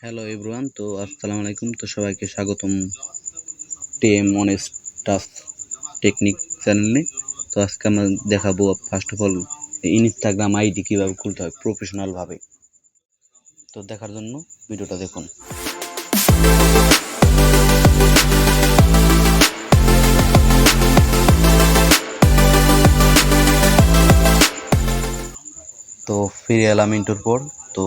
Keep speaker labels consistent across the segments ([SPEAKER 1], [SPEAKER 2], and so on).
[SPEAKER 1] Hello everyone, তো আসসালামু আলাইকুম। তো সবাইকে স্বাগতম টিএম অনেস্ট টাস্ক টেকনিক চ্যানেলে। তো আজকে আমরা দেখাবো first of all Instagram ID কীভাবে খুলতে হয় প্রফেশনালভাবে। তো দেখার জন্য ভিডিওটা দেখুন। তো ফিরে এলাম ইন্টোর পর। তো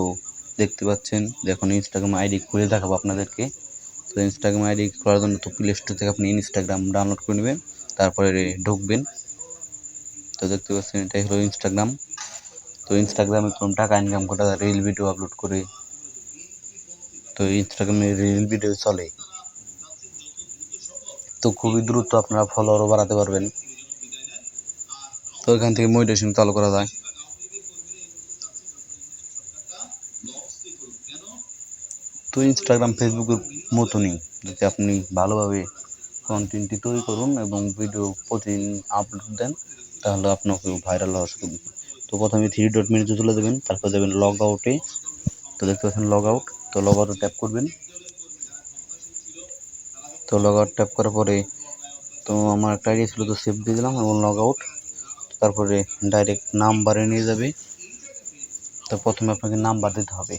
[SPEAKER 1] দেখতে পাচ্ছেন এখন ইনস্টাগ্রাম আইডি খুলে দেখাবো আপনাদেরকে। তো ইনস্টাগ্রাম আইডি খোলার জন্য তো প্লে স্টোর থেকে আপনি ইনস্টাগ্রাম ডাউনলোড করে নেবেন, তারপরে ঢুকবেন। তো দেখতে পাচ্ছেন এটাই হলো ইনস্টাগ্রাম। তো ইনস্টাগ্রামে কোনো টাকা ইনকাম করা যায় রিল ভিডিও আপলোড করে। তো ইনস্টাগ্রামে রিল ভিডিও চলে, তো খুবই দ্রুত আপনারা ফলোয়ারও বাড়াতে পারবেন। তো এখান থেকে মনিটাইজেশন চালু করা যায়। তো ইনস্টাগ্রাম ফেসবুকের মতনই যদি আপনি ভালোভাবে কন্টেন্টটি তৈরি করুন এবং ভিডিও প্রতিদিন আপলোড দেন, তাহলে আপনাকেও ভাইরাল হওয়ার সুযোগ। তো প্রথমে থ্রি ডট মেনুতে চলে যাবেন, তারপর যাবেন লগ আউটে। তো দেখতে পাচ্ছেন লগ আউট। তো লগ আউটে ট্যাপ করবেন। তো লগ আউট ট্যাপ করার পরে তো আমার একটা আইডি ছিল, তো সেভ দিয়ে দিলাম এবং লগ আউট। তারপরে ডাইরেক্ট নাম্বারে নিয়ে যাবে। তো প্রথমে আপনাকে নাম্বার দিতে হবে।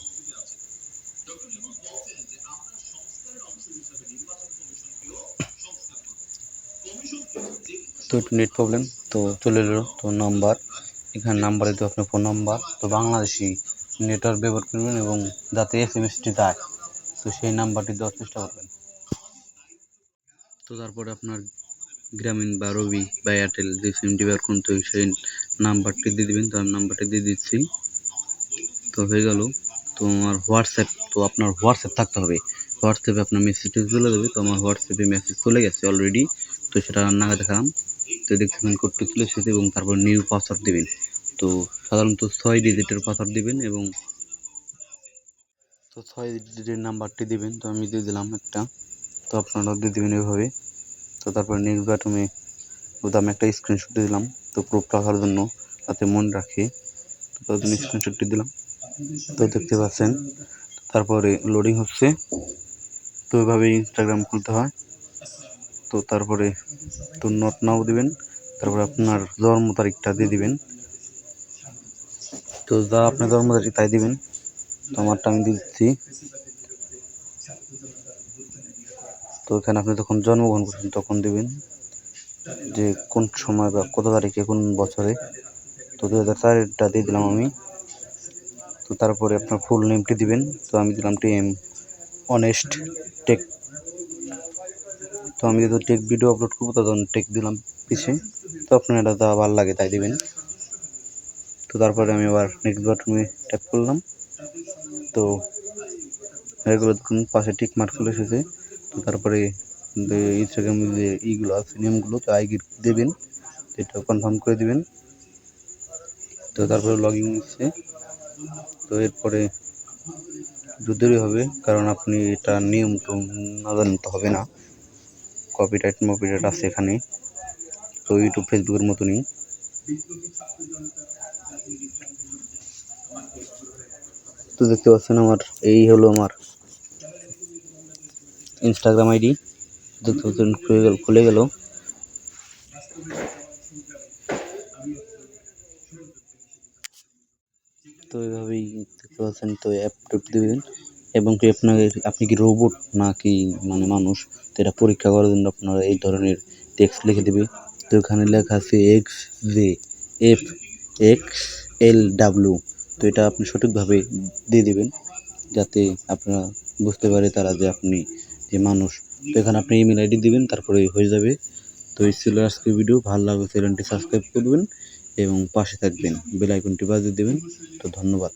[SPEAKER 1] তো একটু নেট প্রবলেম, তো চলে এলো। তো নাম্বার, এখানে নাম্বার দিতে আপনার ফোন নাম্বার। তো বাংলাদেশি নেটওয়ার্ক ব্যবহার করবেন এবং যাতে এসএমএসটি যায়, তো সেই নাম্বারটি দেওয়ার চেষ্টা করবেন। তো তারপরে আপনার গ্রামীণ বা রবি বা এয়ারটেল যে সিমটি ব্যবহার করুন, তো সেই নাম্বারটি দিয়ে দেবেন। তো আমি নাম্বারটি দিয়ে দিচ্ছি। তো হয়ে গেল। তো আমার হোয়াটসঅ্যাপ, তো আপনার হোয়াটসঅ্যাপ থাকতে হবে। হোয়াটসঅ্যাপে আপনার মেসেজটি চলে যাবে। তো আমার হোয়াটসঅ্যাপে মেসেজ চলে গেছে অলরেডি। তো সেটা রান্নাঘাটে দেখালাম। তো দেখতেছেন কোডটি চলে এসেছে এবং তারপর নিউ পাসওয়ার্ড দেবেন। তো সাধারণত 6 ডিজিটের পাসওয়ার্ড দিবেন এবং তো 6 ডিজিটের নাম্বারটি দিবেন। তো আমি দিয়ে দিলাম একটা। তো আপনারাও দিয়ে দেবেন এভাবে। তো তারপর নেক্সট বাটনে আমি একটা স্ক্রিনশট দিয়ে দিলাম, তো প্রুফ রাখার জন্য, যাতে মনে রাখে। তো তার জন্য স্ক্রিনশটটি দিলাম। তো দেখতে পাচ্ছেন তারপরে লোডিং হচ্ছে। তো এভাবে ইনস্টাগ্রাম খুলতে হয়। তো তারপরে তো নট নাও দিবেন। তারপরে আপনার জন্ম তারিখটা দিয়ে দিবেন। তো যা আপনার জন্ম তারিখ তাই দিবেন। তো আমারটা আমি দিচ্ছি। তো এখানে আপনি যখন জন্মগ্রহণ করছেন তখন দিবেন যে কোন সময় বা কত তারিখে কোন বছরে। তো 2004-টা দিয়ে দিলাম আমি। তো তারপরে আপনার ফুল নেমটি দিবেন। তো আমি দিলাম টিএম অনেস্ট টেক। তো আমি যেহেতু টেক ভিডিও আপলোড করবো, তখন টেক দিলাম পিছে। তো আপনার এটা যা ভালো লাগে তাই দিবেন। তো তারপরে আমি আবার নেক্সট বাটনে ট্যাপ করলাম। তো এগুলো দেখুন পাশে টিক মার্ক চলে এসেছে। তো তারপরে ইনস্টাগ্রামের যে ইগুলো আছে নেমগুলো, তো আইডি দেবেন, এটা কনফার্ম করে দিবেন। তো তারপরে লগ ইন হচ্ছে। তো এরপরে একটু দেরি হবে, কারণ আপনি এটা নিয়ম তো না জানেন তো হবে না। কপিরাইট মপিরাইট আছে এখানে, তো ইউটিউব ফেসবুকের মতনই। তো দেখতে পাচ্ছেন আমার এই হলো আমার ইনস্টাগ্রাম আইডি। দেখতে পাচ্ছেন খুলে গেল। তো এইভাবেই দেখতে পাচ্ছেন। তো অ্যাপ ট্যাপ দেবেন এবং কি আপনি কি রোবট নাকি মানে মানুষ, তো এটা পরীক্ষা করার জন্য আপনারা এই ধরনের টেক্সট লিখে দেবে। তো এখানে লেখা আছে XJFXLW। তো এটা আপনি সঠিকভাবে দিয়ে দেবেন, যাতে আপনারা বুঝতে পারে তারা যে আপনি যে মানুষ। তো এখানে আপনি ইমেল আইডি দিবেন, তারপরে হয়ে যাবে। তো এই ছিল আজকের ভিডিও। ভালো লাগলে চ্যানেলটি সাবস্ক্রাইব করবেন এবং পাশে থাকবেন, বেল আইকনটি বাজিয়ে দেবেন। তো ধন্যবাদ।